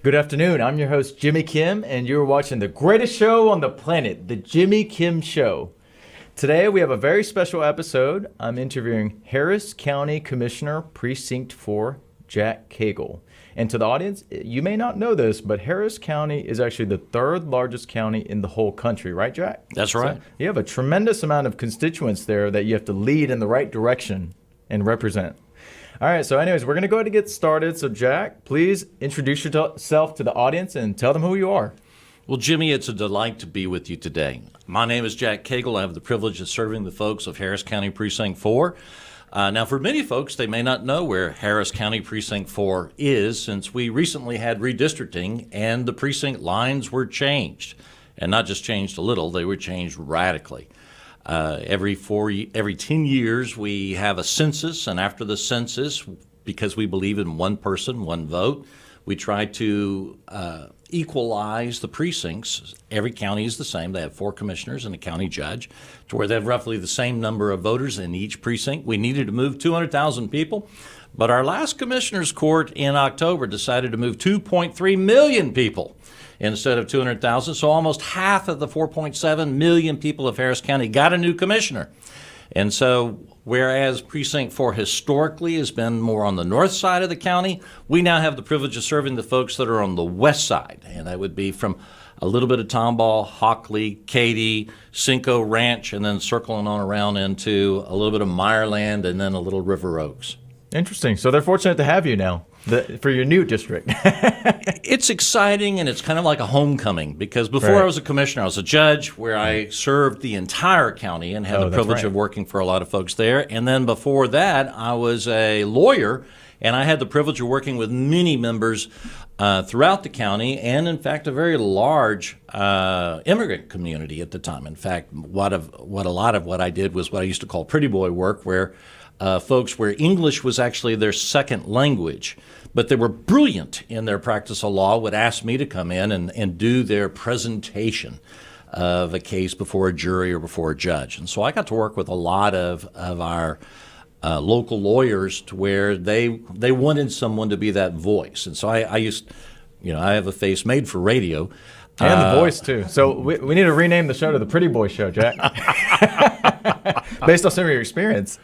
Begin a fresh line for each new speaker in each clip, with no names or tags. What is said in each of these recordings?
Good afternoon. I'm your host, Jimmy Kim, and you're watching the greatest show on the planet, The Jimmy Kim Show. Today, we have a very special episode. I'm interviewing Harris County Commissioner Precinct 4, Jack Cagle. And to the audience, you may not know this, but Harris County is actually the third largest county in the whole country, right, Jack?
That's right.
So you have a tremendous amount of constituents there that you have to lead in the right direction and represent. All right, so anyways, we're going to go ahead and get started. So, Jack, please introduce yourself to the audience and tell them who you are.
Well, Jimmy, it's a delight to be with you today. My name is Jack Cagle. I have the privilege of serving the folks of Harris County Precinct 4. Now, for many folks, they may not know where Harris County Precinct 4 is, since we recently had redistricting and the precinct lines were changed. And not just changed a little, they were changed radically. Every 10 years, we have a census, and after the census, because we believe in one person, one vote, we try to equalize the precincts. Every county is the same. They have 4 commissioners and a county judge, to where they have roughly the same number of voters in each precinct. We needed to move 200,000 people, but our last commissioners court in October decided to move 2.3 million people instead of 200,000. So almost half of the 4.7 million people of Harris County got a new commissioner. And so whereas Precinct 4 historically has been more on the north side of the county, we now have the privilege of serving the folks that are on the west side. And that would be from a little bit of Tomball, Hockley, Katy, Cinco Ranch, and then circling on around into a little bit of Meyerland and then a little River Oaks.
Interesting. So they're fortunate to have you now for your new district.
It's exciting, and it's kind of like a homecoming, because before I was a commissioner, I was a judge where I served the entire county and had the privilege of working for a lot of folks there. And then before that, I was a lawyer, and I had the privilege of working with many members throughout the county, and in fact, a very large immigrant community at the time. In fact, a lot of what I did was what I used to call pretty boy work, where folks where English was actually their second language, but they were brilliant in their practice of law, would ask me to come in and do their presentation of a case before a jury or before a judge. And so I got to work with a lot of our local lawyers, to where they wanted someone to be that voice. And so I have a face made for radio.
And the voice, too. So we need to rename the show to The Pretty Boy Show, Jack. Based on some of your experience.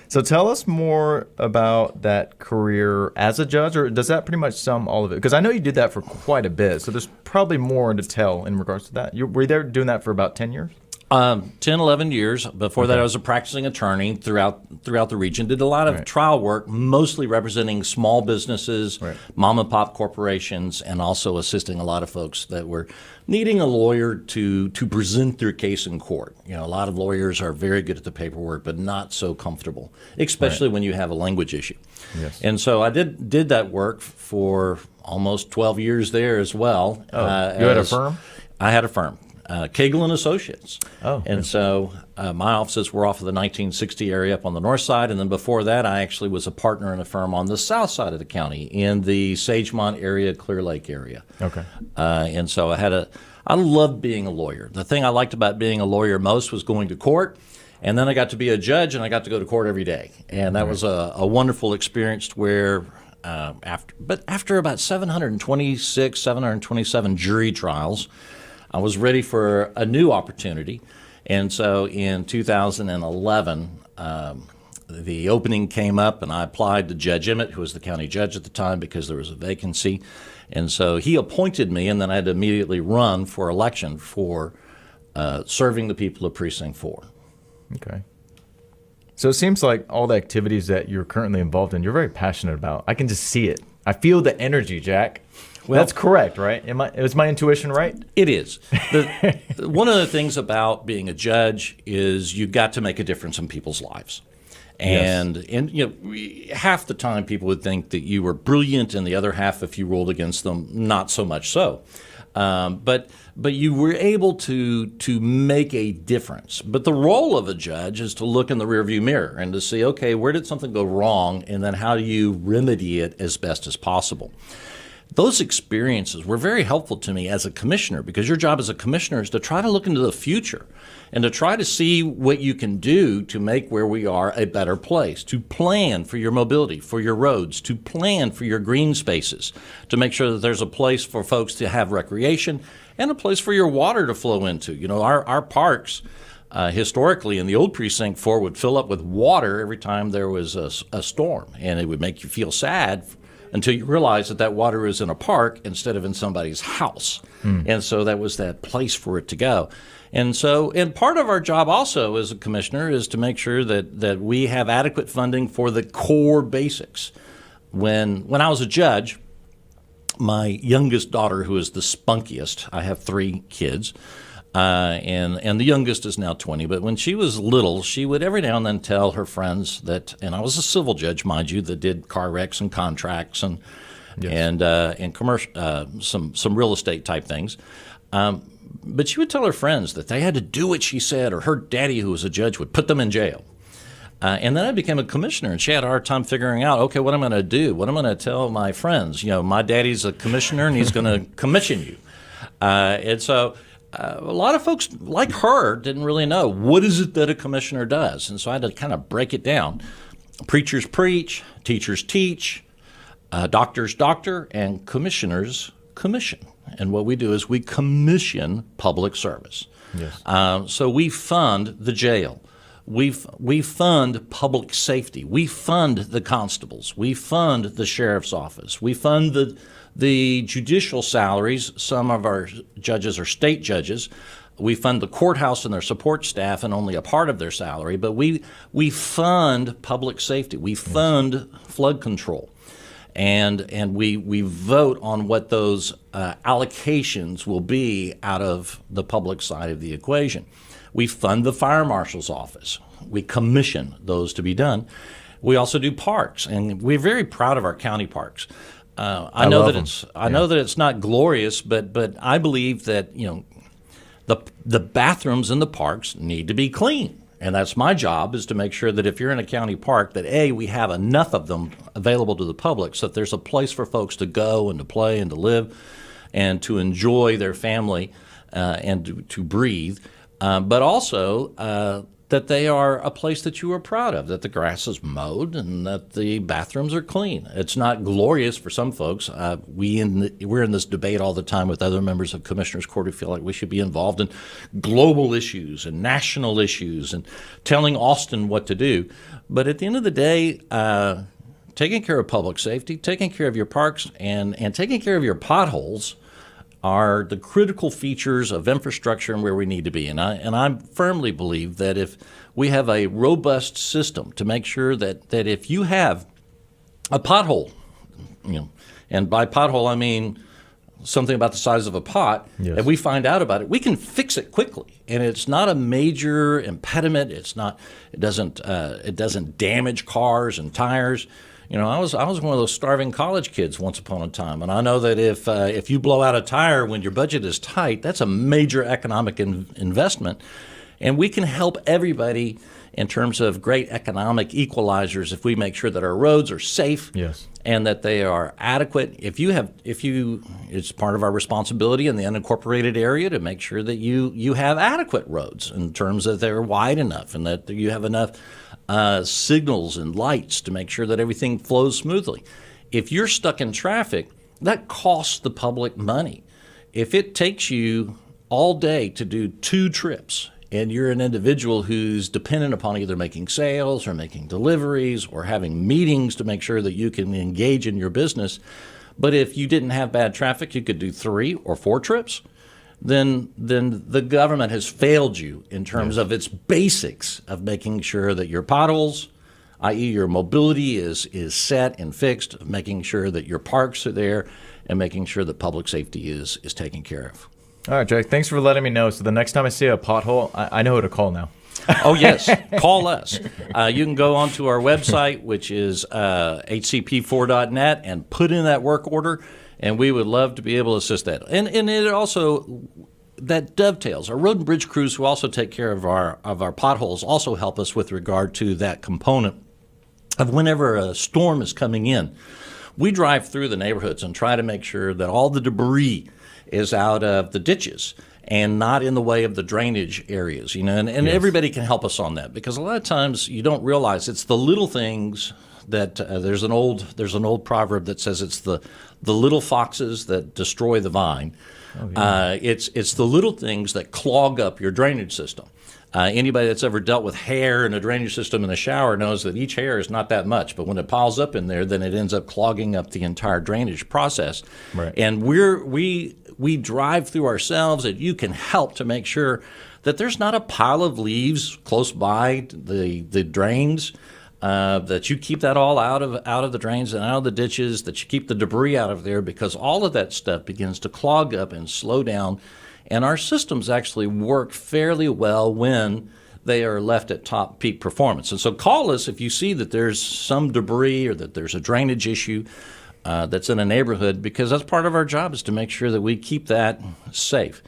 So tell us more about that career as a judge, or does that pretty much sum all of it? Because I know you did that for quite a bit, so there's probably more to tell in regards to that. Were you there doing that for about 10 years?
10, 11 years. Before that, I was a practicing attorney throughout the region. Did a lot of trial work, mostly representing small businesses, mom and pop corporations, and also assisting a lot of folks that were needing a lawyer to present their case in court. You know, a lot of lawyers are very good at the paperwork, but not so comfortable, especially when you have a language issue. Yes. And so I did that work for almost 12 years there as well.
You had a firm?
I had a firm. Cagle and Associates.
Oh.
And so my offices were off of the 1960 area up on the north side, and then before that I actually was a partner in a firm on the south side of the county in the Sagemont area, Clear Lake area.
Okay.
And so I loved being a lawyer. The thing I liked about being a lawyer most was going to court, and then I got to be a judge, and I got to go to court every day. And that was a wonderful experience, where after about 726, 727 jury trials, I was ready for a new opportunity. And so in 2011, the opening came up, and I applied to Judge Emmett, who was the county judge at the time, because there was a vacancy. And so he appointed me, and then I had to immediately run for election for serving the people of Precinct 4.
Okay. So it seems like all the activities that you're currently involved in, you're very passionate about. I can just see it. I feel the energy, Jack. Well, that's correct, right? Is my intuition right?
It is. One of the things about being a judge is you've got to make a difference in people's lives. And half the time people would think that you were brilliant, and the other half, if you ruled against them, not so much so. But you were able to make a difference. But the role of a judge is to look in the rearview mirror and to see, okay, where did something go wrong, and then how do you remedy it as best as possible? those experiences were very helpful to me as a commissioner, because your job as a commissioner is to try to look into the future and to try to see what you can do to make where we are a better place, to plan for your mobility, for your roads, to plan for your green spaces, to make sure that there's a place for folks to have recreation and a place for your water to flow into. You know, our parks historically in the old Precinct 4 would fill up with water every time there was a storm, and it would make you feel sad until you realize that that water is in a park instead of in somebody's house. And so that was that place for it to go. And part of our job also as a commissioner is to make sure that we have adequate funding for the core basics. When I was a judge, my youngest daughter, who is the spunkiest, I have 3 kids, and the youngest is now 20. But when she was little, she would every now and then tell her friends that, and I was a civil judge, mind you, that did car wrecks and contracts and commercial, some real estate type things. But she would tell her friends that they had to do what she said, or her daddy, who was a judge, would put them in jail. And then I became a commissioner, and she had a hard time figuring out, okay, what I'm going to do, what I'm going to tell my friends. You know, my daddy's a commissioner, and he's going to commission you. And so a lot of folks like her didn't really know, what is it that a commissioner does? And so I had to kind of break it down. Preachers preach, teachers teach, doctors doctor, and commissioners commission. And what we do is we commission public service. Yes. So we fund the jail. We fund public safety. We fund the constables. We fund the sheriff's office. We fund the judicial salaries. Some of our judges are state judges. We fund the courthouse and their support staff and only a part of their salary. But we fund public safety. We fund flood control. And we vote on what those allocations will be out of the public side of the equation. We fund the fire marshal's office. We commission those to be done. We also do parks, and we're very proud of our county parks. I know that it's not glorious, but I believe that, you know, the bathrooms in the parks need to be clean. And that's my job, is to make sure that if you're in a county park, that A, we have enough of them available to the public so that there's a place for folks to go and to play and to live and to enjoy their family and to breathe, but also that they are a place that you are proud of, that the grass is mowed and that the bathrooms are clean. It's not glorious for some folks. We're in this debate all the time with other members of Commissioners Court who feel like we should be involved in global issues and national issues and telling Austin what to do. But at the end of the day, taking care of public safety, taking care of your parks, and taking care of your potholes are the critical features of infrastructure and where we need to be. And I firmly believe that if we have a robust system to make sure that if you have a pothole, you know, and by pothole I mean something about the size of a pot, yes, and we find out about it, we can fix it quickly. And it's not a major impediment. It doesn't damage cars and tires. You know, I was one of those starving college kids once upon a time, and I know that if you blow out a tire when your budget is tight, that's a major economic investment, and we can help everybody in terms of great economic equalizers if we make sure that our roads are safe, yes, and that they are adequate. It's part of our responsibility in the unincorporated area to make sure that you have adequate roads in terms of they're wide enough and that you have enough signals and lights to make sure that everything flows smoothly. If you're stuck in traffic, that costs the public money. If it takes you all day to do 2 trips and you're an individual who's dependent upon either making sales or making deliveries or having meetings to make sure that you can engage in your business, but if you didn't have bad traffic, you could do 3 or 4 trips, then the government has failed you in terms of its basics of making sure that your potholes, i.e. your mobility is set and fixed, making sure that your parks are there, and making sure that public safety is taken care of.
All right, Jack, thanks for letting me know. So the next time I see a pothole, I know who to call now.
Oh, yes. Call us. You can go onto our website, which is hcp4.net, and put in that work order, and we would love to be able to assist that. And it also, that dovetails. Our road and bridge crews who also take care of our potholes also help us with regard to that component of whenever a storm is coming in. we drive through the neighborhoods and try to make sure that all the debris is out of the ditches and not in the way of the drainage areas, and
Yes.
everybody can help us on that, because a lot of times you don't realize it's the little things that there's an old proverb that says it's the little foxes that destroy the vine.
Oh, yeah.
It's the little things that clog up your drainage system. Anybody that's ever dealt with hair in a drainage system in the shower knows that each hair is not that much, but when it piles up in there, then it ends up clogging up the entire drainage process.
Right.
And we drive through ourselves, and you can help to make sure that there's not a pile of leaves close by the drains, that you keep that all out of the drains and out of the ditches, that you keep the debris out of there, because all of that stuff begins to clog up and slow down. And our systems actually work fairly well when they are left at top peak performance. And so call us if you see that there's some debris or that there's a drainage issue that's in a neighborhood, because that's part of our job, is to make sure that we keep that safe.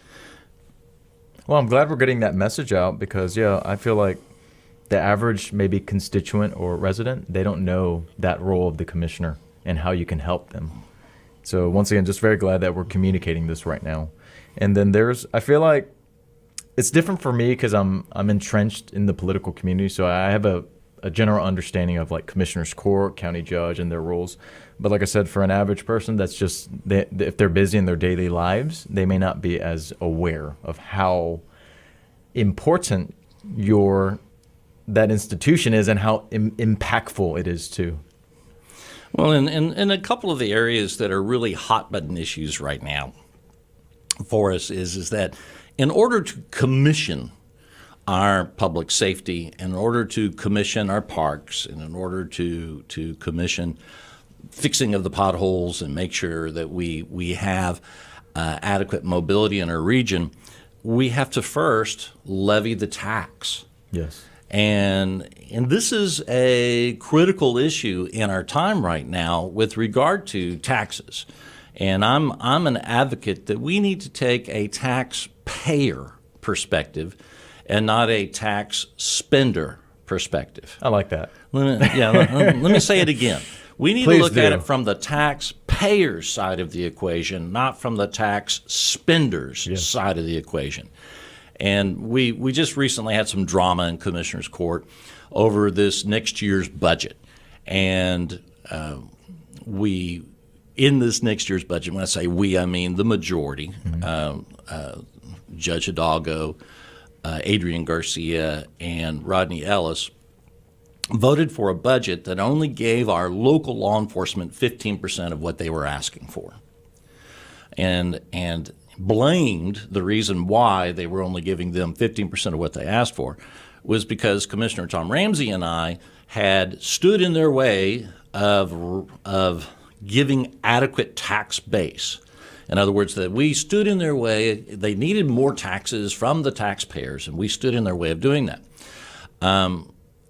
Well, I'm glad we're getting that message out, because, I feel like the average maybe constituent or resident, they don't know that role of the commissioner and how you can help them. So once again, just very glad that we're communicating this right now. And then I feel like it's different for me because I'm entrenched in the political community, so I have a general understanding of like commissioner's court, county judge, and their roles. But like I said, for an average person, that's just if they're busy in their daily lives, they may not be as aware of how important that institution is and how impactful it is too.
Well, in a couple of the areas that are really hot button issues right now for us is that in order to commission our public safety, in order to commission our parks, and in order to commission fixing of the potholes and make sure that we have adequate mobility in our region, we have to first levy the tax.
Yes.
And this is a critical issue in our time right now with regard to taxes. And I'm an advocate that we need to take a taxpayer perspective and not a tax spender perspective.
I like that.
Let me say it again. We need
Please
to look
do.
at it from the taxpayer's side of the equation, not from the tax spender's side of the equation. And we just recently had some drama in Commissioner's Court over this next year's budget. And in this next year's budget, when I say we, I mean the majority, Judge Hidalgo, Adrian Garcia, and Rodney Ellis voted for a budget that only gave our local law enforcement 15% of what they were asking for. And blamed the reason why they were only giving them 15% of what they asked for was because Commissioner Tom Ramsey and I had stood in their way of giving adequate tax base. In other words, that we stood in their way. They needed more taxes from the taxpayers, and we stood in their way of doing that.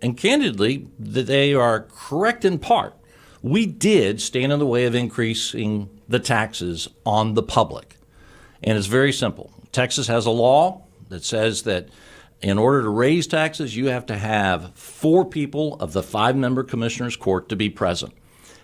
And candidly, they are correct in part. We did stand in the way of increasing the taxes on the public. And it's very simple. Texas has a law that says that in order to raise taxes, you have to have 4 people of the 5-member commissioner's court to be present.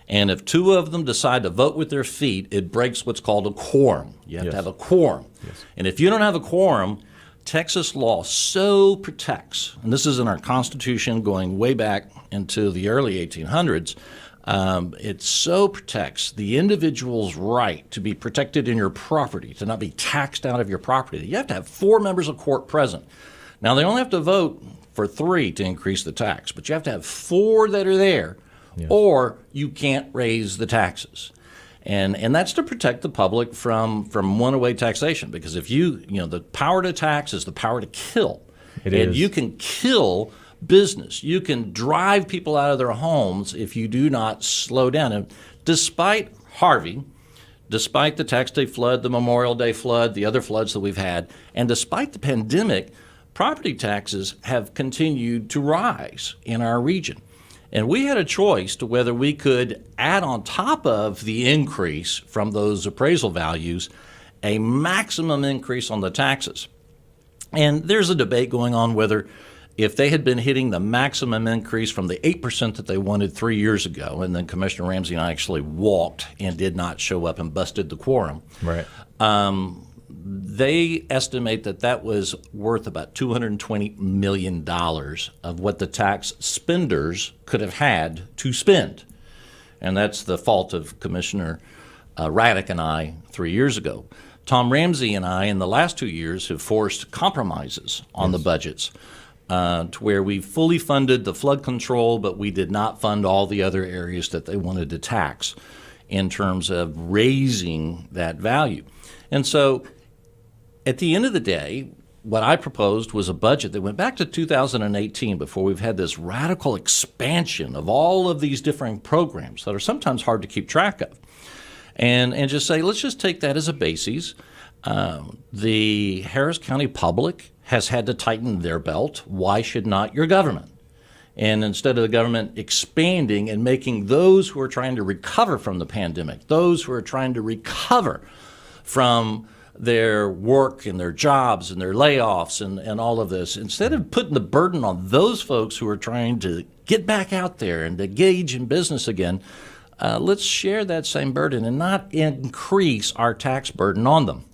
And if 2 of them decide to vote with their feet, it breaks what's called a quorum. You have to have a quorum. Yes. And if you don't have a quorum, Texas law so protects, and this is in our Constitution going way back into the early 1800s, it so protects the individual's right to be protected in your property, to not be taxed out of your property. You have to have 4 members of court present. Now, they only have to vote for 3 to increase the tax, but you have to have 4 that are there, or you can't raise the taxes. And that's to protect the public from one-way taxation, because if the power to tax is the power to kill. And you can kill business. You can drive people out of their homes if you do not slow down. And despite Harvey, despite the Tax Day flood, the Memorial Day flood, the other floods that we've had, and despite the pandemic, property taxes have continued to rise in our region. And we had a choice to whether we could add on top of the increase from those appraisal values a maximum increase on the taxes. And there's a debate going on whether if they had been hitting the maximum increase from the 8% that they wanted 3 years ago, and then Commissioner Ramsey and I actually walked and did not show up and busted the quorum,
Right.
they estimate that that was worth about $220 million of what the tax spenders could have had to spend. And that's the fault of Commissioner Raddick and I 3 years ago. Tom Ramsey and I, in the last 2 years, have forced compromises on the budgets to where we fully funded the flood control, but we did not fund all the other areas that they wanted to tax in terms of raising that value. And so at the end of the day, what I proposed was a budget that went back to 2018 before we've had this radical expansion of all of these different programs that are sometimes hard to keep track of. And just say, let's just take that as a basis. The Harris County public has had to tighten their belt. Why should not your government? And instead of the government expanding and making those who are trying to recover from the pandemic, those who are trying to recover from their work and their jobs and their layoffs and all of this, instead of putting the burden on those folks who are trying to get back out there and engage in business again, let's share that same burden and not increase our tax burden on them.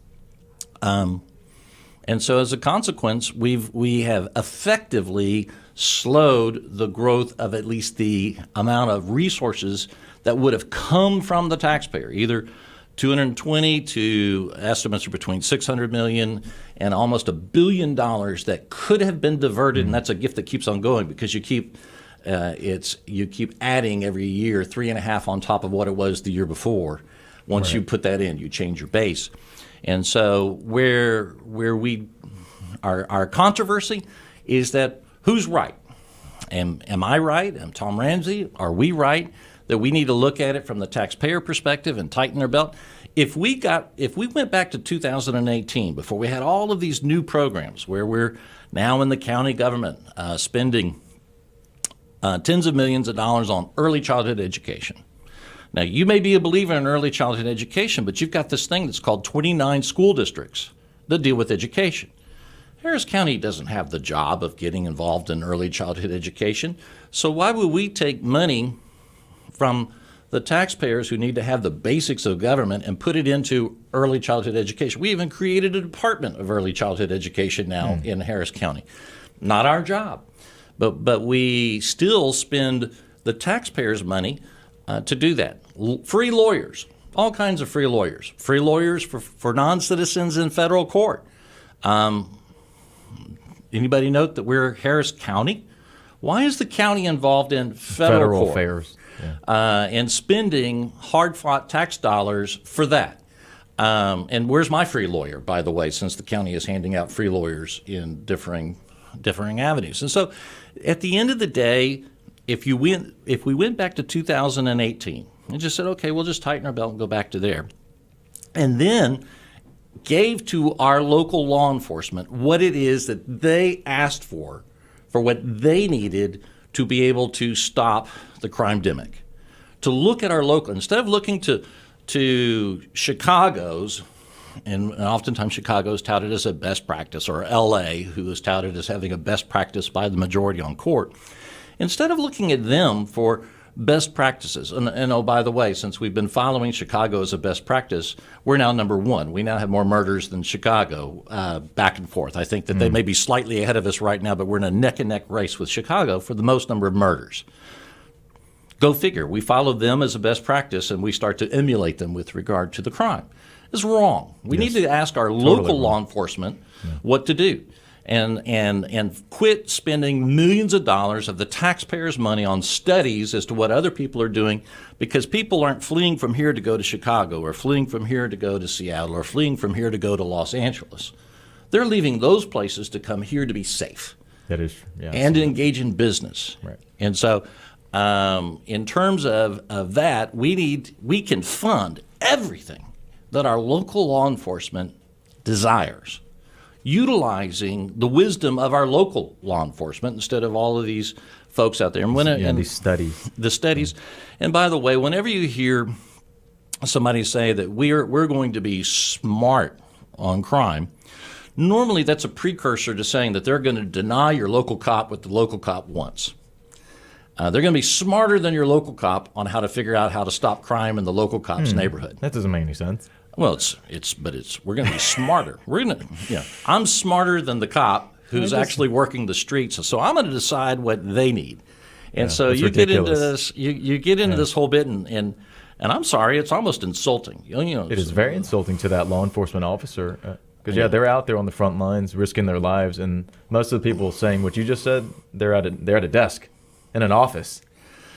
And so as a consequence, we have effectively slowed the growth of at least the amount of resources that would have come from the taxpayer, either 220 to estimates are between 600 million and almost $1 billion that could have been diverted, and that's a gift that keeps on going because you keep adding every year 3.5 on top of what it was the year before. Once you put that in, you change your base. And so where our controversy is that who's right? Am I right? Am Tom Ramsey? Are we right that we need to look at it from the taxpayer perspective and tighten our belt? If we went back to 2018, before we had all of these new programs where we're now in the county government spending tens of millions of dollars on early childhood education. Now, you may be a believer in early childhood education, but you've got this thing that's called 29 school districts that deal with education. Harris County doesn't have the job of getting involved in early childhood education, so why would we take money from the taxpayers who need to have the basics of government and put it into early childhood education? We even created a department of early childhood education now in Harris County. Not our job, but we still spend the taxpayers' money to do that. Free lawyers, all kinds of free lawyers for non-citizens in federal court. Anybody note that we're Harris County? Why is the county involved in federal court?
affairs?
And spending hard-fought tax dollars for that. And where's my free lawyer, by the way, since the county is handing out free lawyers in differing avenues? And so at the end of the day, if we went back to 2018 and just said, okay, we'll just tighten our belt and go back to there, and then gave to our local law enforcement what it is that they asked for what they needed to be able to stop the crime-demic. To look at our local, instead of looking to Chicago's, and oftentimes Chicago is touted as a best practice, or LA, who is touted as having a best practice by the majority on court, instead of looking at them for best practices, and oh, by the way, since we've been following Chicago as a best practice, we're now number one. We now have more murders than Chicago, back and forth. I think that they may be slightly ahead of us right now, but we're in a neck-and-neck race with Chicago for the most number of murders. Go figure. We follow them as a best practice, and we start to emulate them with regard to the crime. It's wrong. We need to ask our local law enforcement what to do. And quit spending millions of dollars of the taxpayers' money on studies as to what other people are doing, because people aren't fleeing from here to go to Chicago or fleeing from here to go to Seattle or fleeing from here to go to Los Angeles. They're leaving those places to come here to be safe.
That is,
and to engage in business.
Right.
And so in terms of that, we can fund everything that our local law enforcement desires, utilizing the wisdom of our local law enforcement instead of all of these folks out there. And
these studies.
The studies. And by the way, whenever you hear somebody say that we're going to be smart on crime, normally that's a precursor to saying that they're going to deny your local cop what the local cop wants. They're going to be smarter than your local cop on how to figure out how to stop crime in the local cop's neighborhood.
That doesn't make any sense.
Well, we're going to be smarter. I'm smarter than the cop who's actually working the streets, so I'm going to decide what they need. And so you
ridiculous.
get into this, you get into this whole bit, and I'm sorry, it's almost insulting.
It is very insulting to that law enforcement officer. Because they're out there on the front lines risking their lives, and most of the people saying what you just said, they're at a desk in an office.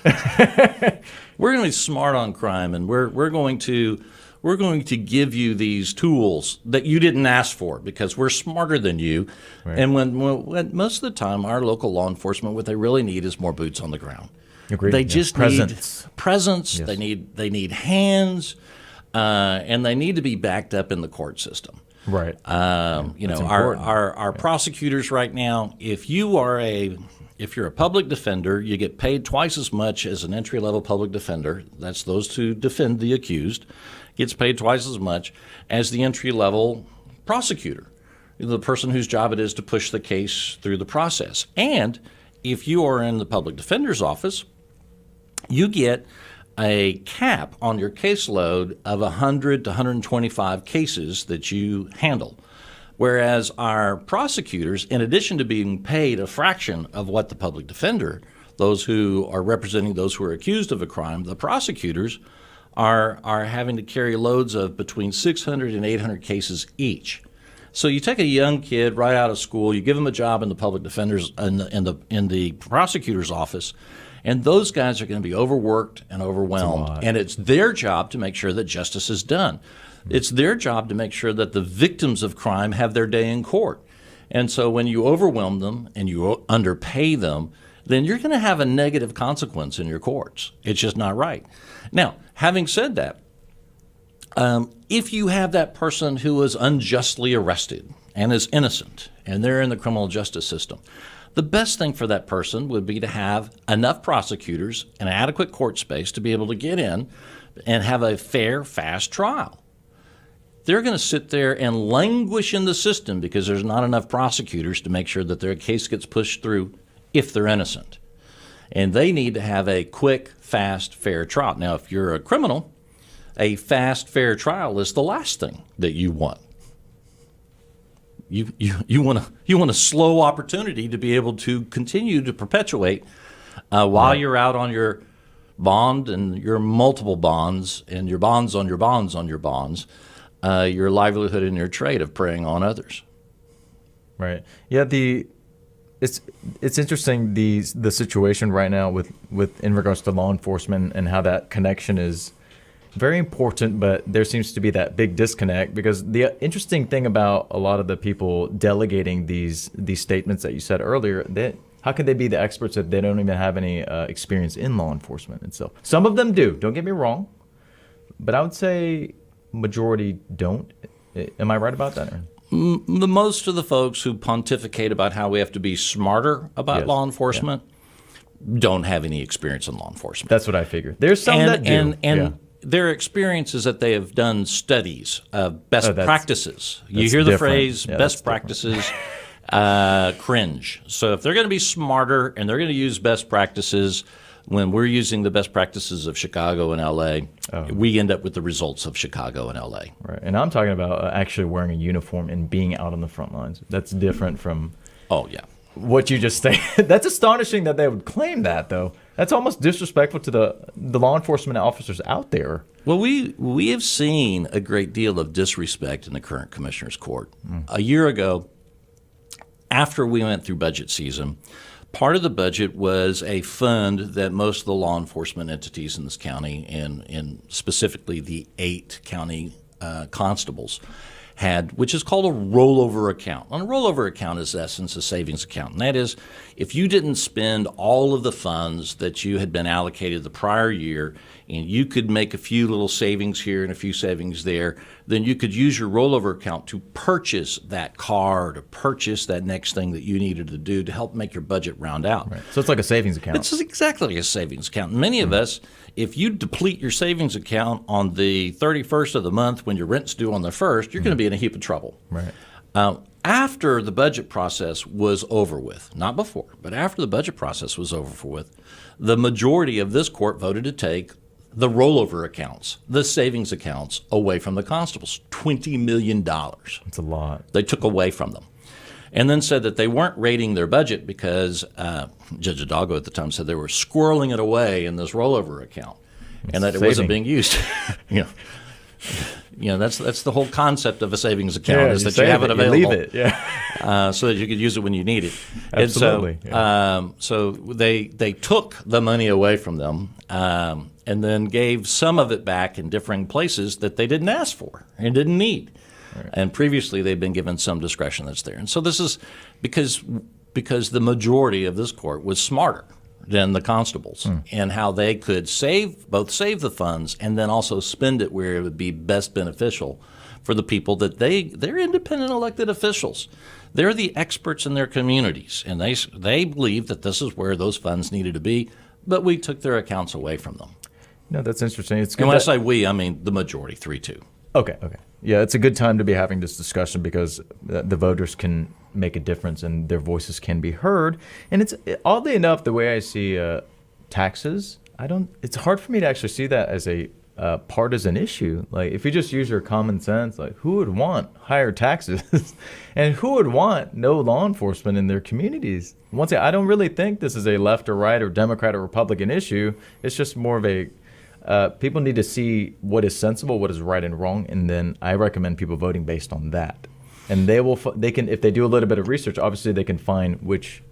We're going to be smart on crime, and we're going to give you these tools that you didn't ask for because we're smarter than you.
Right.
And when most of the time, our local law enforcement, what they really need is more boots on the ground.
Agreed.
They just
need
presence.
Yes.
They need hands, and they need to be backed up in the court system.
Right.
Our prosecutors right now, if you're a public defender, you get paid twice as much as an entry-level public defender. That's those who defend the accused. Gets paid twice as much as the entry-level prosecutor, the person whose job it is to push the case through the process. And if you are in the public defender's office, you get a cap on your caseload of 100 to 125 cases that you handle. Whereas our prosecutors, in addition to being paid a fraction of what the public defender, those who are representing those who are accused of a crime, the prosecutors are having to carry loads of between 600 and 800 cases each. So you take a young kid right out of school, you give him a job in the public defender's in the prosecutor's office, and those guys are going to be overworked and overwhelmed. And it's their job to make sure that justice is done. It's their job to make sure that the victims of crime have their day in court. And so when you overwhelm them and you underpay them, then you're going to have a negative consequence in your courts. It's just not right. Now, having said that, if you have that person who is unjustly arrested and is innocent and they're in the criminal justice system, the best thing for that person would be to have enough prosecutors and adequate court space to be able to get in and have a fair, fast trial. They're going to sit there and languish in the system because there's not enough prosecutors to make sure that their case gets pushed through if they're innocent. And they need to have a quick, fast, fair trial. Now, if you're a criminal, a fast, fair trial is the last thing that you want. You want a slow opportunity to be able to continue to perpetuate while you're out on your bond and your multiple bonds and your bonds on your bonds on your bonds, your livelihood and your trade of preying on others.
Right. Yeah. It's interesting the situation right now with in regards to law enforcement and how that connection is very important, but there seems to be that big disconnect because the interesting thing about a lot of the people delegating these statements that you said earlier, how can they be the experts if they don't even have any experience in law enforcement itself? Some of them do, don't get me wrong, but I would say majority don't. Am I right about that?
The most of the folks who pontificate about how we have to be smarter about law enforcement don't have any experience in law enforcement.
That's what I figured. There's some that do.
And their experience is that they have done studies of best practices. You hear the phrase best practices, cringe. So if they're going to be smarter and they're going to use best practices, when we're using the best practices of Chicago and L.A., we end up with the results of Chicago and L.A.
Right, and I'm talking about actually wearing a uniform and being out on the front lines. That's different from what you just stated. That's astonishing that they would claim that, though. That's almost disrespectful to the law enforcement officers out there.
Well, we have seen a great deal of disrespect in the current commissioner's court. A year ago, after we went through budget season, part of the budget was a fund that most of the law enforcement entities in this county, and specifically the 8 county constables, had, which is called a rollover account. And a rollover account is, in essence, a savings account. And that is, if you didn't spend all of the funds that you had been allocated the prior year, and you could make a few little savings here and a few savings there, then you could use your rollover account to purchase that car, to purchase that next thing that you needed to do to help make your budget round out.
Right. So it's like a savings account.
It's exactly like a savings account. And many of us, if you deplete your savings account on the 31st of the month when your rent's due on the 1st, you're going to be in a heap of trouble.
Right.
after the budget process was over with, not before, but after the budget process was over with, the majority of this court voted to take the rollover accounts, the savings accounts, away from the constables. $20 million.
That's a lot.
They took away from them. And then said that they weren't rating their budget because Judge Hidalgo at the time said they were squirreling it away in this rollover account and that it wasn't being used. That's the whole concept of a savings account is that you have it available.
You leave it,
so that you could use it when you need it.
Absolutely.
And so they took the money away from them and then gave some of it back in differing places that they didn't ask for and didn't need. Right. And previously they've been given some discretion that's there. And so this is because the majority of this court was smarter than the constables and how they could both save the funds and then also spend it where it would be best beneficial for the people that they're independent elected officials. They're the experts in their communities, and they believe that this is where those funds needed to be, but we took their accounts away from them.
No, that's interesting. It's good.
And when I say we, I mean the majority, 3-2.
Okay. Yeah, it's a good time to be having this discussion because the voters can make a difference and their voices can be heard. And it's oddly enough, the way I see taxes, it's hard for me to actually see that as a partisan issue. Like if you just use your common sense, like who would want higher taxes and who would want no law enforcement in their communities? Once again, I don't really think this is a left or right or Democrat or Republican issue. It's just more of a people need to see what is sensible, what is right and wrong, and then I recommend people voting based on that. And they can if they do a little bit of research, obviously they can find which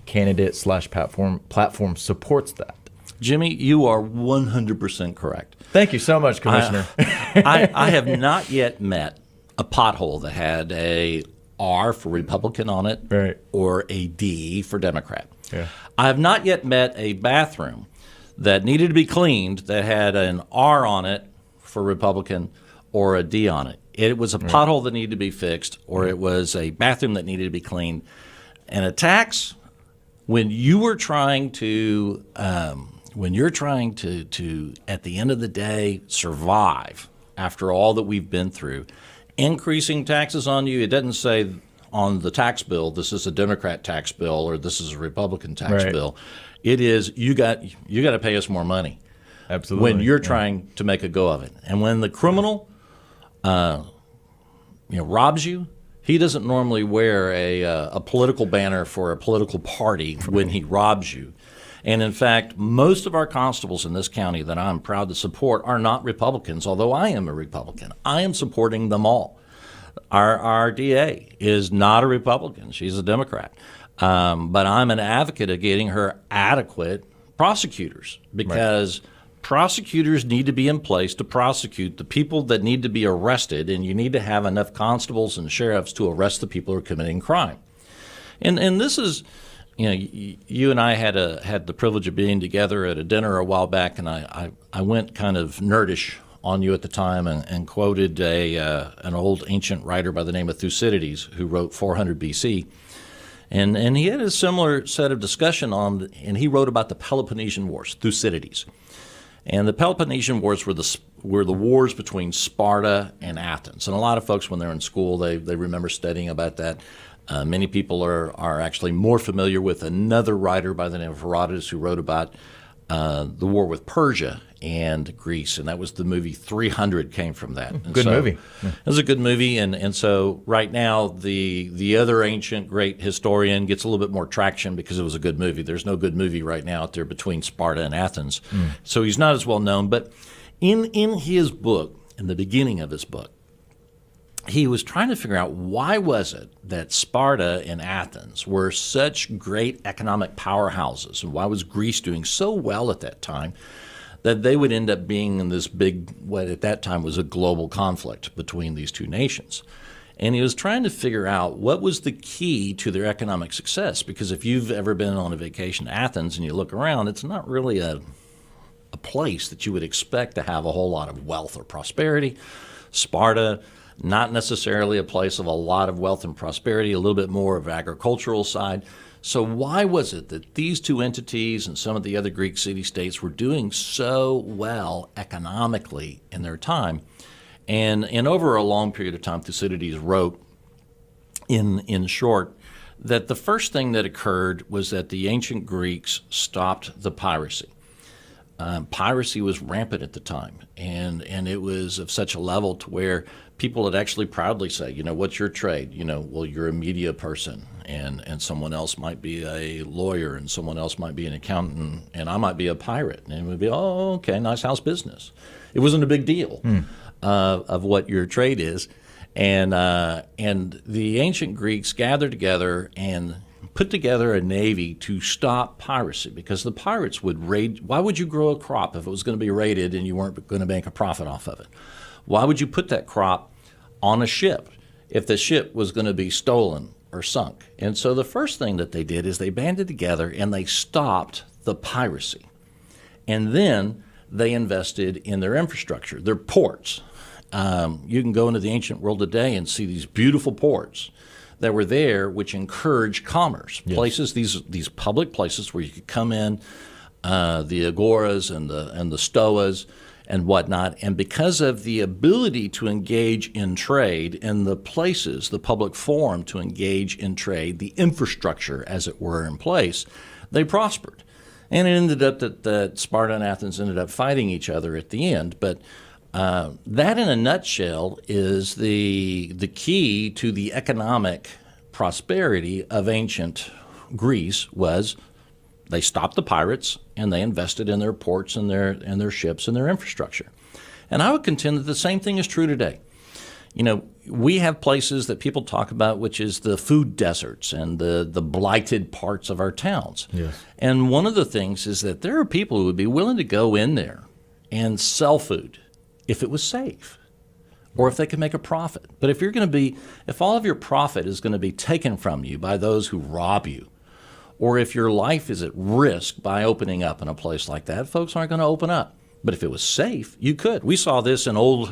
candidate / platform supports that.
Jimmy, you are 100% correct.
Thank you so much, Commissioner.
I have not yet met a pothole that had a R for Republican on it,
right,
or a D for Democrat.
Yeah.
I have not yet met a bathroom that needed to be cleaned that had an R on it for Republican or a D on it. It was a pothole that needed to be fixed, or it was a bathroom that needed to be cleaned. And a tax, when you're trying to at the end of the day survive after all that we've been through, increasing taxes on you, it doesn't say on the tax bill this is a Democrat tax bill or this is a Republican tax bill. It is you got to pay us more money.
Absolutely.
When you're trying to make a go of it, and when the criminal robs you, he doesn't normally wear a political banner for a political party when he robs you. And in fact, most of our constables in this county that I'm proud to support are not Republicans, although I am a Republican. I am supporting them all. Our DA is not a Republican. She's a Democrat. But I'm an advocate of getting her adequate prosecutors because prosecutors need to be in place to prosecute the people that need to be arrested, and you need to have enough constables and sheriffs to arrest the people who are committing crime. And this is, you and I had the privilege of being together at a dinner a while back, and I went kind of nerdish on you at the time and quoted an old ancient writer by the name of Thucydides who wrote 400 BC. And he had a similar set of discussion and he wrote about the Peloponnesian Wars, Thucydides. And the Peloponnesian Wars were the wars between Sparta and Athens. And a lot of folks, when they're in school, they remember studying about that. Many people are actually more familiar with another writer by the name of Herodotus who wrote about the war with Persia and Greece, and that was the movie 300 came from that. And
good movie.
It was a good movie, and so right now the other ancient great historian gets a little bit more traction because it was a good movie. There's no good movie right now out there between Sparta and Athens, so he's not as well known. But in his book, in the beginning of his book, he was trying to figure out why was it that Sparta and Athens were such great economic powerhouses, and why was Greece doing so well at that time that they would end up being in this big, what at that time was a global conflict between these two nations. And he was trying to figure out what was the key to their economic success, because if you've ever been on a vacation to Athens and you look around, it's not really a place that you would expect to have a whole lot of wealth or prosperity. Sparta, not necessarily a place of a lot of wealth and prosperity, a little bit more of agricultural side. So why was it that these two entities and some of the other Greek city-states were doing so well economically in their time? And over a long period of time, Thucydides wrote in short, that the first thing that occurred was that the ancient Greeks stopped the piracy. Piracy was rampant at the time, and it was of such a level to where people would actually proudly say, what's your trade? Well, you're a media person, and someone else might be a lawyer, and someone else might be an accountant, and I might be a pirate. And it would be, oh, okay, nice house business. It wasn't a big deal of what your trade is. And the ancient Greeks gathered together and put together a navy to stop piracy, because the pirates would raid. Why would you grow a crop if it was going to be raided and you weren't going to make a profit off of it? Why would you put that crop on a ship if the ship was going to be stolen or sunk? And so the first thing that they did is they banded together and they stopped the piracy. And then they invested in their infrastructure, their ports. You can go into the ancient world today and see these beautiful ports that were there, which encouraged commerce. Yes. Places, these public places where you could come in, the agoras and the stoas and whatnot. And because of the ability to engage in trade and the places, the public forum to engage in trade, the infrastructure, as it were, in place, they prospered. And it ended up that Sparta and Athens ended up fighting each other at the end. But that, in a nutshell, is the key to the economic prosperity of ancient Greece. Was they stopped the pirates and they invested in their ports and their ships and their infrastructure. And I would contend that the same thing is true today. We have places that people talk about, which is the food deserts and the blighted parts of our towns.
Yes.
And one of the things is that there are people who would be willing to go in there and sell food if it was safe, or if they could make a profit. But if all of your profit is going to be taken from you by those who rob you, or if your life is at risk by opening up in a place like that, folks aren't going to open up. But if it was safe, you could. We saw this in old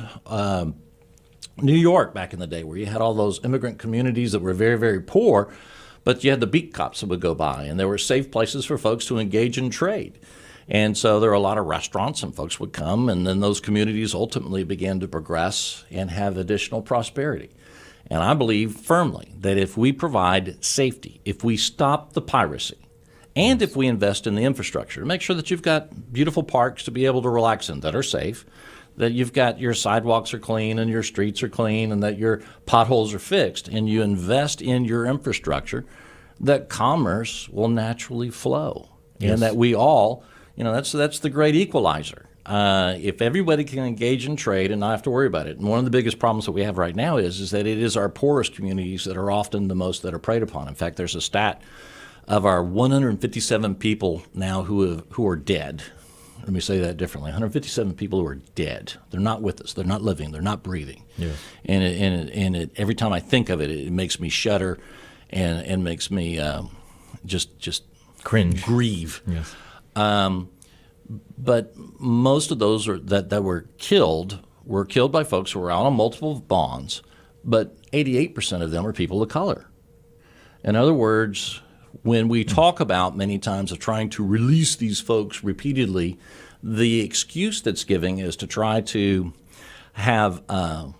New York back in the day, where you had all those immigrant communities that were very, very poor, but you had the beat cops that would go by, and there were safe places for folks to engage in trade. And so there were a lot of restaurants, and folks would come, and then those communities ultimately began to progress and have additional prosperity. And I believe firmly that if we provide safety, if we stop the piracy, and if we invest in the infrastructure, make sure that you've got beautiful parks to be able to relax in that are safe, that you've got your sidewalks are clean and your streets are clean and that your potholes are fixed, and you invest in your infrastructure, that commerce will naturally flow. Yes. And that we all... that's the great equalizer. If everybody can engage in trade and not have to worry about it. And one of the biggest problems that we have right now is that it is our poorest communities that are often the most that are preyed upon. In fact, there's a stat of our 157 people now who are dead. Let me say that differently. 157 people who are dead. They're not with us. They're not living. They're not breathing. Yes. And every time I think of it, it makes me shudder and makes me just
cringe,
grieve.
Yes.
But most of those that were killed by folks who were out on multiple bonds, but 88% of them are people of color. In other words, when we talk about many times of trying to release these folks repeatedly, the excuse that's giving is to try to have that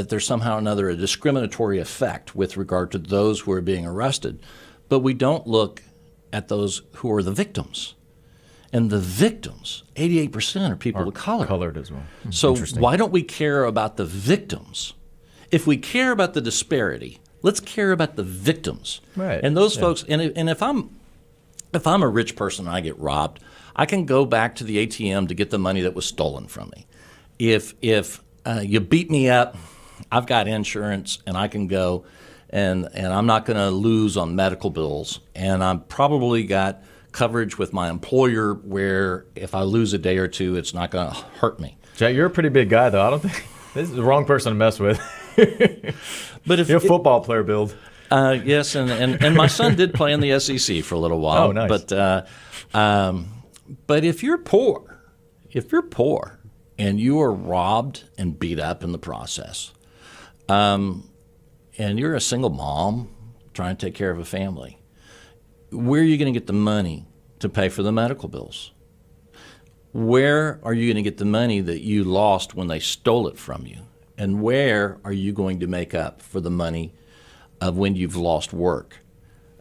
there's somehow or another a discriminatory effect with regard to those who are being arrested. But we don't look at those who are the victims. And the victims, 88% are people of color.
Colored as well.
So why don't we care about the victims? If we care about the disparity, let's care about the victims.
Right.
And those folks, and if I'm a rich person and I get robbed, I can go back to the ATM to get the money that was stolen from me. If you beat me up, I've got insurance and I can go and I'm not going to lose on medical bills. And I've probably got coverage with my employer where if I lose a day or two, it's not going to hurt me.
Jack, you're a pretty big guy, though. I don't think this is the wrong person to mess with.
But if
you're a football player build.
Yes, and my son did play in the SEC for a little while.
Oh, nice.
But if you're poor and you are robbed and beat up in the process, and you're a single mom trying to take care of a family, where are you going to get the money to pay for the medical bills? Where are you going to get the money that you lost when they stole it from you? And where are you going to make up for the money of when you've lost work.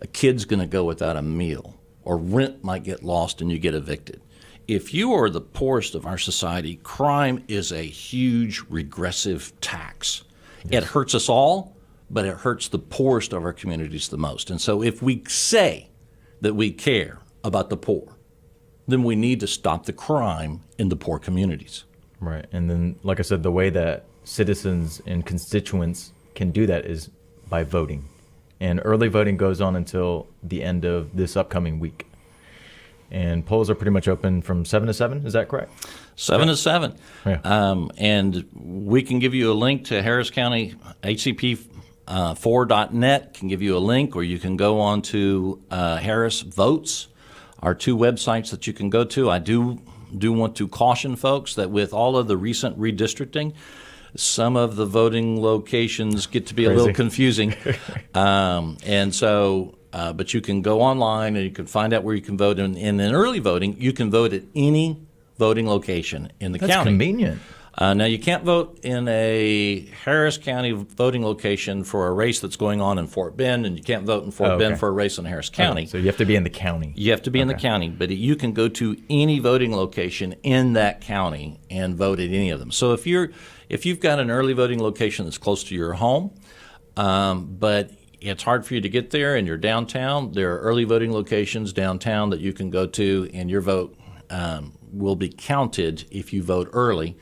A kid's going to go without a meal, or rent might get lost and you get evicted. If you are the poorest of our society, crime is a huge regressive tax. Yes. It hurts us all, but it hurts the poorest of our communities the most. And so if we say that we care about the poor, then we need to stop the crime in the poor communities.
Right. And then, like I said, the way that citizens and constituents can do that is by voting. And early voting goes on until the end of this upcoming week. And polls are pretty much open from 7 to 7. Is that correct?
7 to 7.
Yeah.
And we can give you a link to Harris County HCP4.net can give you a link, or you can go on to Harris Votes, our two websites that you can go to. I do want to caution folks that with all of the recent redistricting, some of the voting locations get to be a little confusing. And so, but you can go online and you can find out where you can vote. And in early voting, you can vote at any voting location in the county.
That's convenient.
Now, you can't vote in a Harris County voting location for a race that's going on in Fort Bend, and you can't vote in Fort Bend for a race in Harris County.
So you have to be in the county.
You have to be in the county, but you can go to any voting location in that county and vote at any of them. So if you've got an early voting location that's close to your home, but it's hard for you to get there and you're downtown, there are early voting locations downtown that you can go to, and your vote will be counted if you vote early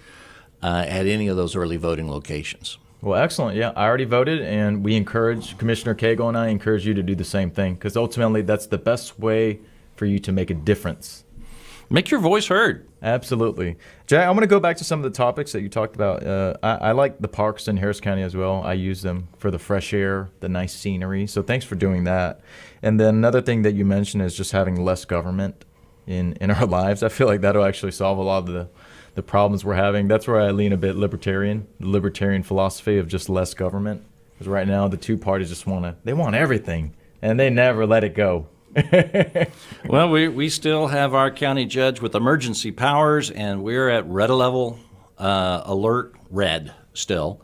at any of those early voting locations.
Well, excellent. Yeah, I already voted, and we encourage, Commissioner Cagle and I encourage you to do the same thing, because ultimately that's the best way for you to make a difference.
Make your voice heard.
Absolutely. Jack, I'm going to go back to some of the topics that you talked about. I like the parks in Harris County as well. I use them for the fresh air, the nice scenery. So thanks for doing that. And then another thing that you mentioned is just having less government in our lives. I feel like that'll actually solve a lot of the problems we're having. That's where I lean a bit libertarian, the libertarian philosophy of just less government. Because right now the two parties just want everything, and they never let it go.
Well, we still have our county judge with emergency powers, and we're at red level alert red still.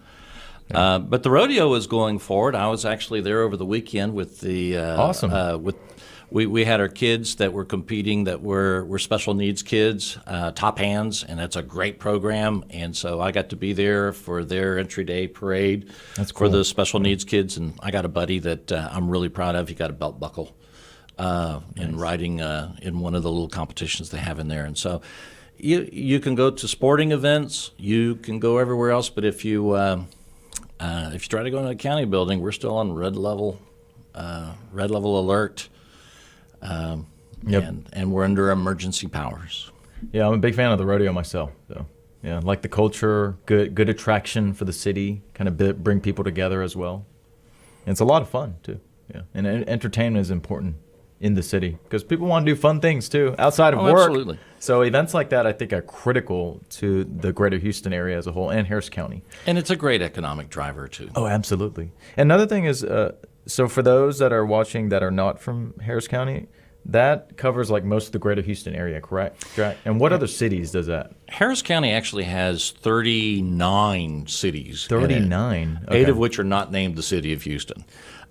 But the rodeo is going forward. I was actually there over the weekend with the
awesome.
We had our kids that were competing that were special needs kids, top hands, and that's a great program. And so I got to be there for their entry day parade.
That's cool.
For the special needs kids. And I got a buddy that I'm really proud of. He got a belt buckle in riding in one of the little competitions they have in there. And so you can go to sporting events, you can go everywhere else, but if you try to go into a county building, we're still on red level alert. And we're under emergency powers.
Yeah, I'm a big fan of the rodeo myself. So, yeah, like the culture, good attraction for the city, kind of bring people together as well. And it's a lot of fun too. Yeah, and entertainment is important in the city because people want to do fun things too outside of work.
Absolutely.
So events like that, I think, are critical to the greater Houston area as a whole and Harris County.
And it's a great economic driver too.
Oh, absolutely. Another thing is, so for those that are watching that are not from Harris County, that covers like most of the greater Houston area, correct? And what other cities does that?
Harris County actually has 39 cities.
39? Okay.
8 of which are not named the city of Houston.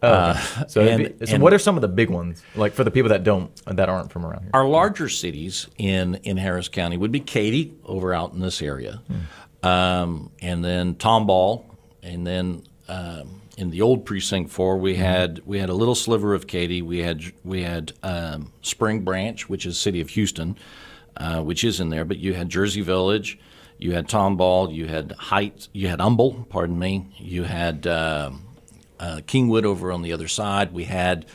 Okay. So what are some of the big ones, like for the people that aren't from around here?
Our larger cities in Harris County would be Katy, over out in this area, and then Tomball, and then in the old Precinct 4, we had a little sliver of Katy. We had Spring Branch, which is city of Houston, which is in there. But you had Jersey Village, you had Tomball, you had Heights, you had Humble. Pardon me. You had Kingwood over on the other side. We had,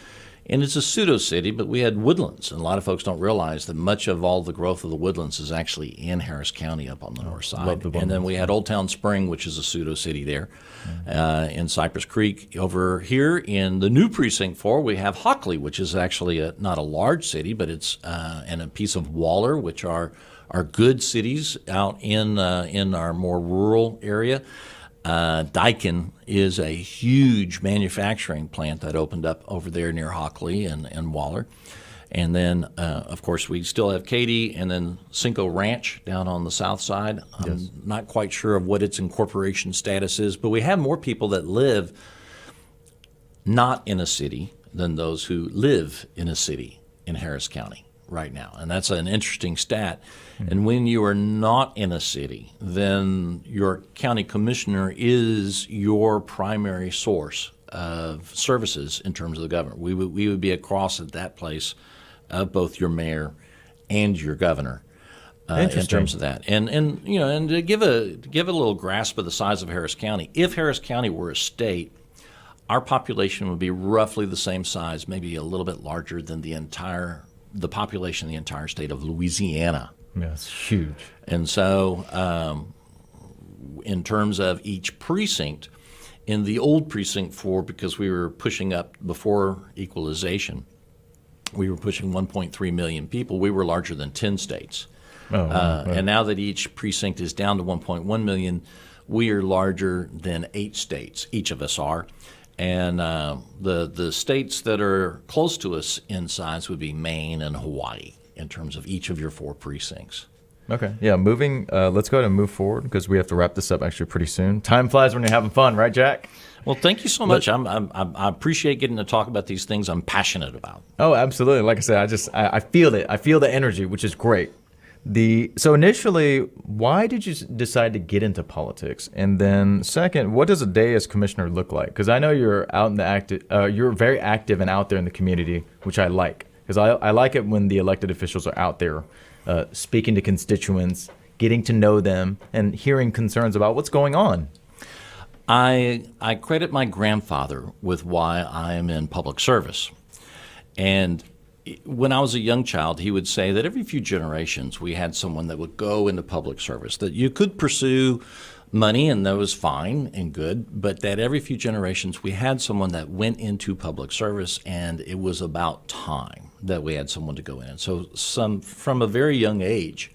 and it's a pseudo city, but we had Woodlands, and a lot of folks don't realize that much of all the growth of the Woodlands is actually in Harris County up on the north side. And then we had Old Town Spring, which is a pseudo city there, in Cypress Creek. Over here in the new Precinct 4, we have Hockley, which is actually not a large city, but it's and a piece of Waller, which are good cities out in our more rural area. Daikin is a huge manufacturing plant that opened up over there near Hockley and Waller. And then, of course, we still have Katy and then Cinco Ranch down on the south side. I'm not quite sure of what its incorporation status is, but we have more people that live not in a city than those who live in a city in Harris County right now. And that's an interesting stat. And when you are not in a city, then your county commissioner is your primary source of services in terms of the government. We would be across at that place of both your mayor and your governor in terms of that. And to give a little grasp of the size of Harris County, if Harris County were a state, our population would be roughly the same size, maybe a little bit larger than the population of the entire state of Louisiana.
Yeah, it's huge.
And so in terms of each precinct, in the old precinct 4, because we were pushing up before equalization, we were pushing 1.3 million people. We were larger than 10 states. And now that each precinct is down to 1.1 million, we are larger than 8 states. Each of us are. And the states that are close to us in size would be Maine and Hawaii in terms of each of your 4 precincts.
Okay. Yeah, let's go ahead and move forward because we have to wrap this up actually pretty soon. Time flies when you're having fun, right, Jack?
Well, thank you so much. I appreciate getting to talk about these things I'm passionate about.
Oh, absolutely. Like I said, I feel it. I feel the energy, which is great. So initially, why did you decide to get into politics? And then second, what does a day as commissioner look like? Because I know you're you're very active and out there in the community, which I like. Because I like it when the elected officials are out there speaking to constituents, getting to know them, and hearing concerns about what's going on.
I credit my grandfather with why I am in public service. And when I was a young child, he would say that every few generations we had someone that would go into public service, that you could pursue money and that was fine and good, but that every few generations we had someone that went into public service, and it was about time that we had someone to go in. And so from a very young age,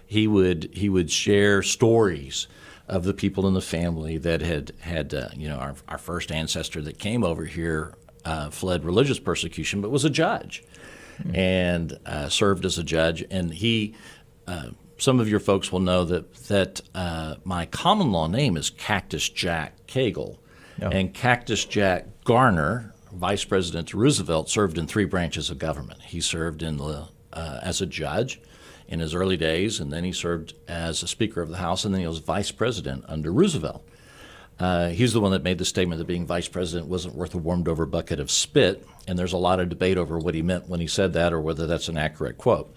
he would share stories of the people in the family that had our first ancestor that came over here fled religious persecution but was a judge and served as a judge. And he some of your folks will know that my common law name is Cactus Jack Cagle. Oh. And Cactus Jack Garner, Vice President Roosevelt, served in 3 branches of government. He served as a judge in his early days, and then he served as a Speaker of the House, and then he was Vice President under Roosevelt. He's the one that made the statement that being Vice President wasn't worth a warmed-over bucket of spit, and there's a lot of debate over what he meant when he said that or whether that's an accurate quote.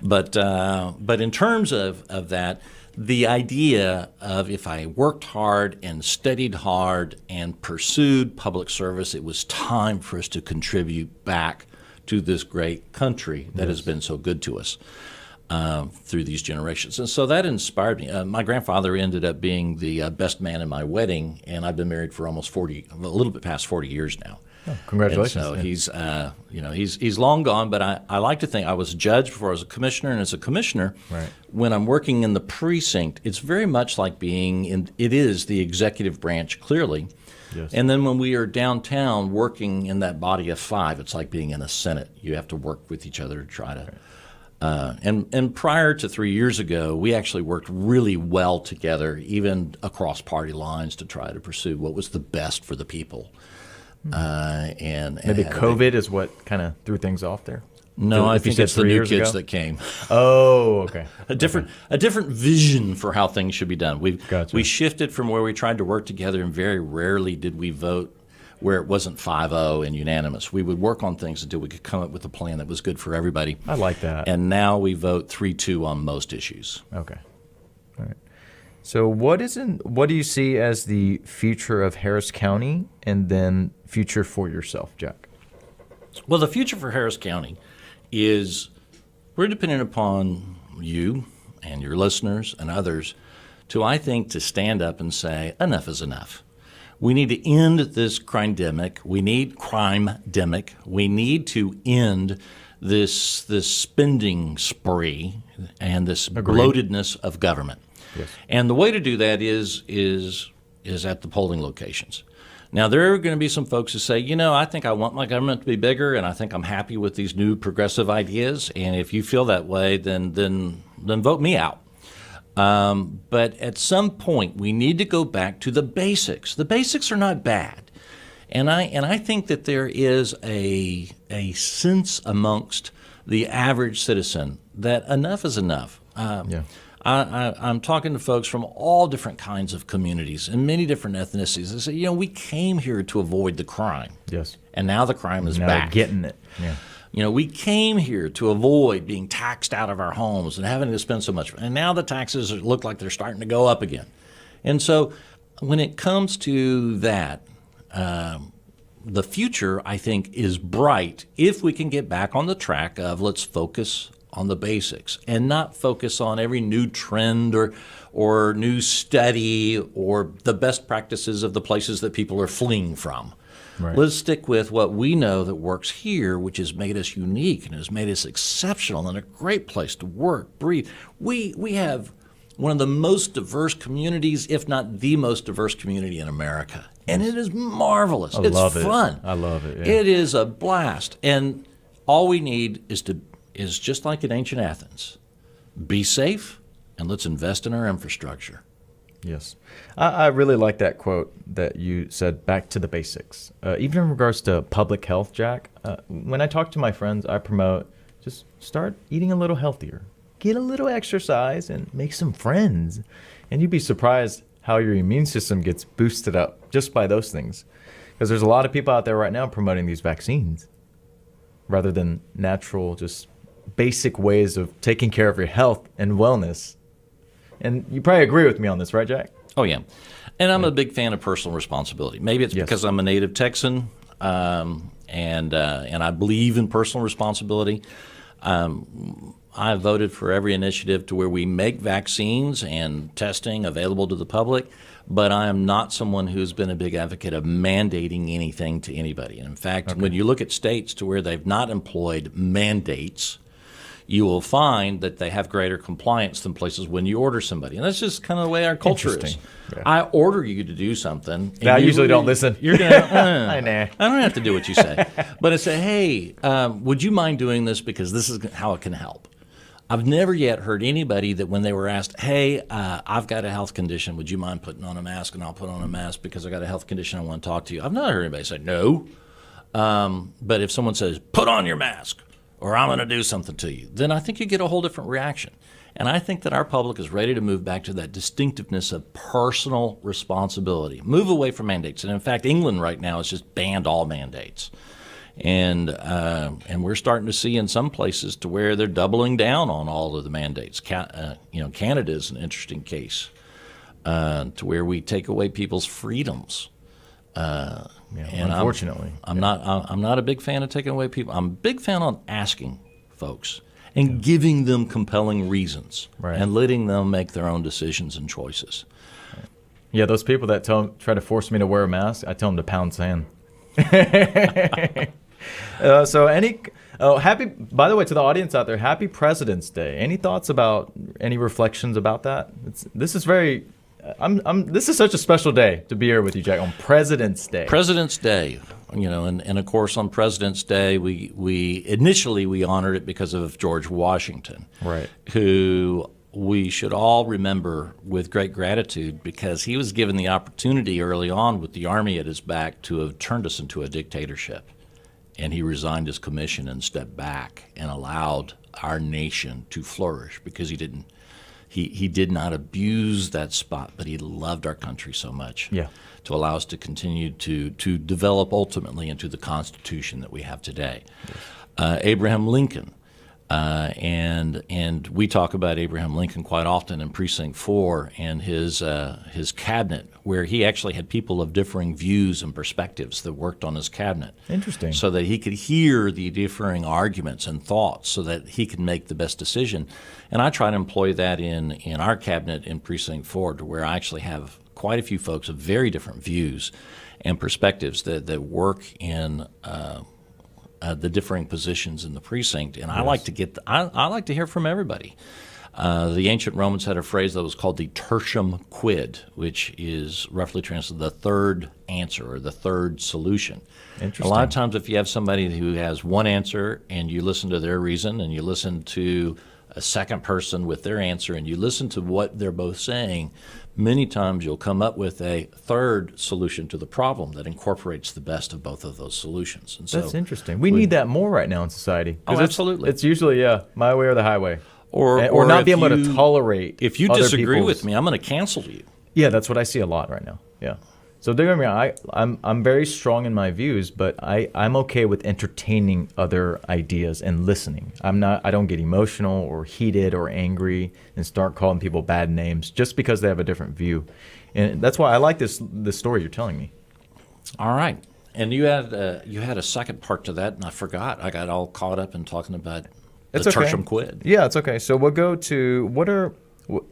But in terms of that, the idea of if I worked hard and studied hard and pursued public service, it was time for us to contribute back to this great country that has been so good to us through these generations. And so that inspired me. My grandfather ended up being the best man in my wedding, and I've been married for almost a little bit past 40 years now.
Oh, congratulations!
And so he's long gone, but I like to think I was a judge before I was a commissioner, and as a commissioner, right, when I'm working in the precinct, it's very much like it is the executive branch clearly. Yes. And then when we are downtown working in that body of 5, it's like being in a Senate. You have to work with each other to try to. Right. And prior to 3 years ago, we actually worked really well together, even across party lines, to try to pursue what was the best for the people. And
maybe COVID is what kind of threw things off there.
No, I think it's the new kids that came.
Oh, okay.
A different vision for how things should be done. We shifted from where we tried to work together, and very rarely did we vote where it wasn't 5-0 and unanimous. We would work on things until we could come up with a plan that was good for everybody.
I like that.
And now we vote 3-2 on most issues.
Okay. All right. So what do you see as the future of Harris County, and then future for yourself, Jack?
Well, the future for Harris County is we're dependent upon you and your listeners and others to stand up and say enough is enough. We need to end this crime-demic. We need crime-demic. We need to end this spending spree and this bloatedness of government. Yes. And the way to do that is at the polling locations. Now, there are going to be some folks who say, I think I want my government to be bigger, and I think I'm happy with these new progressive ideas. And if you feel that way, then vote me out. But at some point, we need to go back to the basics. The basics are not bad. And I think that there is a sense amongst the average citizen that enough is enough. I'm talking to folks from all different kinds of communities and many different ethnicities. They say, we came here to avoid the crime.
Yes.
And now the crime is
Now
back.
they're getting it. Yeah.
We came here to avoid being taxed out of our homes and having to spend so much. And now the taxes look like they're starting to go up again. And so when it comes to that, the future, I think, is bright if we can get back on the track of let's focus on the basics and not focus on every new trend or new study or the best practices of the places that people are fleeing from.
Right.
Let's stick with what we know that works here, which has made us unique and has made us exceptional and a great place to work, breathe. We have one of the most diverse communities, if not the most diverse community in America. And it is marvelous.
I
It's
love it.
fun.
I love it. Yeah.
It is a blast. And all we need is just like in ancient Athens, be safe and let's invest in our infrastructure.
Yes. I really like that quote that you said, back to the basics. Even in regards to public health, Jack, when I talk to my friends, I promote just start eating a little healthier, get a little exercise, and make some friends. And you'd be surprised how your immune system gets boosted up just by those things. Because there's a lot of people out there right now promoting these vaccines rather than natural, just basic ways of taking care of your health and wellness. And you probably agree with me on this, right, Jack?
Oh, yeah. And I'm a big fan of personal responsibility. Maybe it's because I'm a native Texan and I believe in personal responsibility. I voted for every initiative to where we make vaccines and testing available to the public, but I am not someone who's been a big advocate of mandating anything to anybody. And in fact, when you look at states to where they've not employed mandates, you will find that they have greater compliance than places when you order somebody. And that's just kind of the way our culture is.
Yeah.
I order you to do something. And
I usually don't listen.
You're going to,
I know.
I don't have to do what you say. But I say, hey, would you mind doing this because this is how it can help? I've never yet heard anybody that when they were asked, hey, I've got a health condition, would you mind putting on a mask? And I'll put on a mask because I got a health condition, I want to talk to you. I've not heard anybody say no. But if someone says, put on your mask, or I'm going to do something to you, then I think you get a whole different reaction. And I think that our public is ready to move back to that distinctiveness of personal responsibility, move away from mandates. And in fact, England right now has just banned all mandates. And we're starting to see in some places to where they're doubling down on all of the mandates. Canada is an interesting case to where we take away people's freedoms. And
unfortunately,
I'm not a big fan of taking away people. I'm a big fan on asking folks and giving them compelling reasons and letting them make their own decisions and choices.
Yeah, those people that try to force me to wear a mask, I tell them to pound sand. Happy, by the way, to the audience out there, happy President's Day. Any thoughts about, any reflections about that? This is such a special day to be here with you, Jack, on President's Day.
President's Day, and of course on President's Day, we initially honored it because of George Washington,
right?
Who we should all remember with great gratitude because he was given the opportunity early on with the army at his back to have turned us into a dictatorship. And he resigned his commission and stepped back and allowed our nation to flourish because he did not abuse that spot, but he loved our country so much to allow us to continue to develop ultimately into the Constitution that we have today. Abraham Lincoln. And we talk about Abraham Lincoln quite often in Precinct 4 and his cabinet, where he actually had people of differing views and perspectives that worked on his cabinet. Interesting. So that he could hear the differing arguments and thoughts so that he could make the best decision. And I try to employ that in our cabinet in Precinct 4 to where I actually have quite a few folks of very different views and perspectives that work in the differing positions in the precinct, and I like to I like to hear from everybody. The ancient Romans had a phrase that was called the Tertium Quid, which is roughly translated the third answer or the third solution. Interesting. A lot of times if you have somebody who has one answer and you listen to their reason and you listen to a second person with their answer, and you listen to what they're both saying, many times you'll come up with a third solution to the problem that incorporates the best of both of those solutions. And so
That's interesting. We need that more right now in society. 'Cause
Oh, absolutely.
It's usually, my way or the highway.
Or
not
if
being able to
you-
tolerate
If you
other
disagree
people's-
with me, I'm going to cancel you.
Yeah, that's what I see a lot right now. Yeah. So don't get me wrong, I'm very strong in my views, but I'm okay with entertaining other ideas and listening. I don't get emotional or heated or angry and start calling people bad names just because they have a different view. And that's why I like this story you're telling me.
All right. And you had a second part to that, and I forgot. I got all caught up in talking about the Tertium Quid.
Yeah, it's okay. So we'll go to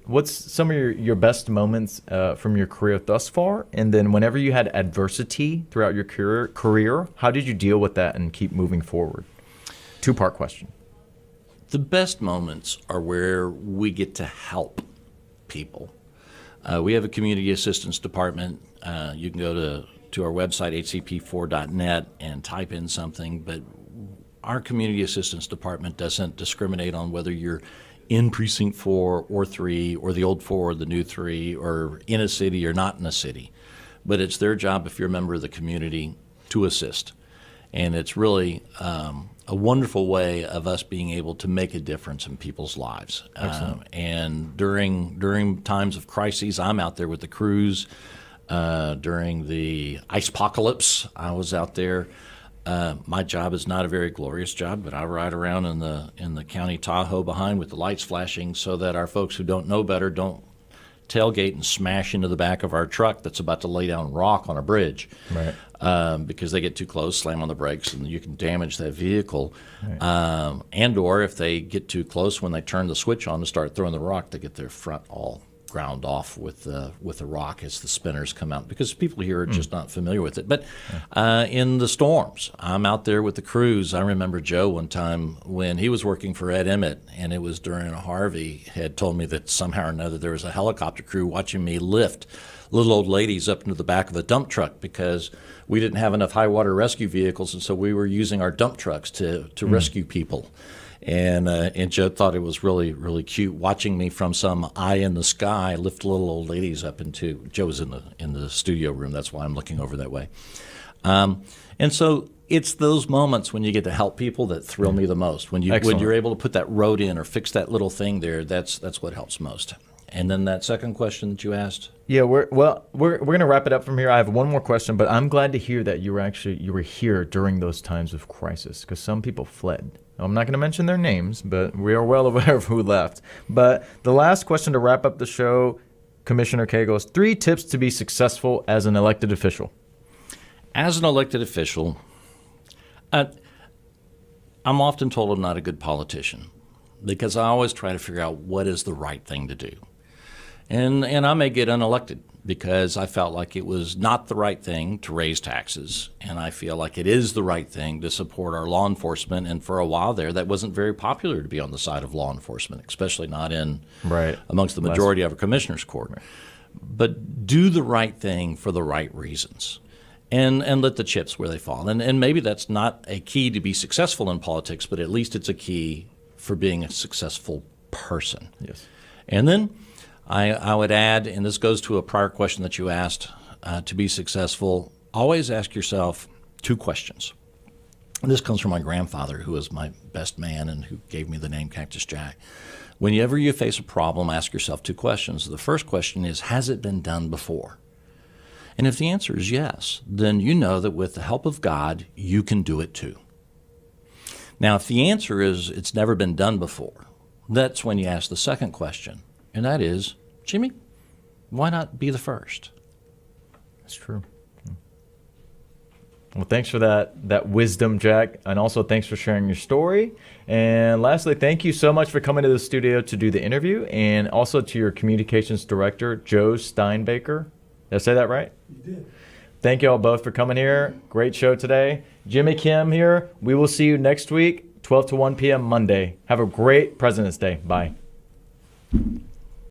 what's some of your best moments from your career thus far, and then whenever you had adversity throughout your career, how did you deal with that and keep moving forward? Two-part question.
The best moments are where we get to help people. We have a community assistance department. You can go to our website, hcp4.net, and type in something, but our community assistance department doesn't discriminate on whether you're in Precinct 4 or 3 or the old 4 or the new 3 or in a city or not in a city. But it's their job, if you're a member of the community, to assist. And it's really a wonderful way of us being able to make a difference in people's lives. And during times of crises, I'm out there with the crews. During the ice-pocalypse, I was out there. My job is not a very glorious job, but I ride around in the county Tahoe behind with the lights flashing so that our folks who don't know better don't tailgate and smash into the back of our truck that's about to lay down rock on a bridge.
Right.
Because they get too close, slam on the brakes, and you can damage that vehicle.
Right.
And or if they get too close when they turn the switch on to start throwing the rock, they get their front all ground off with the rock as the spinners come out, because people here are just not familiar with it. But in the storms, I'm out there with the crews. I remember Joe one time when he was working for Ed Emmett, and it was during a Harvey, had told me that somehow or another there was a helicopter crew watching me lift little old ladies up into the back of a dump truck because we didn't have enough high water rescue vehicles, and so we were using our dump trucks to rescue people. And Joe thought it was really, really cute watching me from some eye in the sky lift little old ladies up into. Joe was in the studio room. That's why I'm looking over that way. And so it's those moments when you get to help people that thrill me the most. When you're able to put that road in or fix that little thing there, that's what helps most. And then that second question that you asked.
Yeah, we're going to wrap it up from here. I have one more question, but I'm glad to hear that you were here during those times of crisis, because some people fled. I'm not going to mention their names, but we are well aware of who left. But the last question to wrap up the show, Commissioner Cagle, is 3 tips to be successful as an elected official.
As an elected official, I'm often told I'm not a good politician because I always try to figure out what is the right thing to do. And I may get unelected because I felt like it was not the right thing to raise taxes, and I feel like it is the right thing to support our law enforcement. And for a while there, that wasn't very popular to be on the side of law enforcement, especially not amongst the majority of our commissioners' court. Right. But do the right thing for the right reasons, and let the chips where they fall. And maybe that's not a key to be successful in politics, but at least it's a key for being a successful person.
Yes.
And then I would add, and this goes to a prior question that you asked, to be successful, always ask yourself 2 questions. And this comes from my grandfather, who was my best man and who gave me the name Cactus Jack. Whenever you face a problem, ask yourself 2 questions. The first question is, has it been done before? And if the answer is yes, then you know that with the help of God, you can do it too. Now, if the answer is it's never been done before, that's when you ask the second question. And that is, Jimmy, why not be the first?
That's true. Well, thanks for that wisdom, Jack, and also thanks for sharing your story. And lastly, thank you so much for coming to the studio to do the interview, and also to your communications director, Joe Steinbaker. Did I say that right?
You did.
Thank you all both for coming here. Great show today. Jimmy Kim here. We will see you next week, 12 to 1 p.m. Monday. Have a great President's Day. Bye.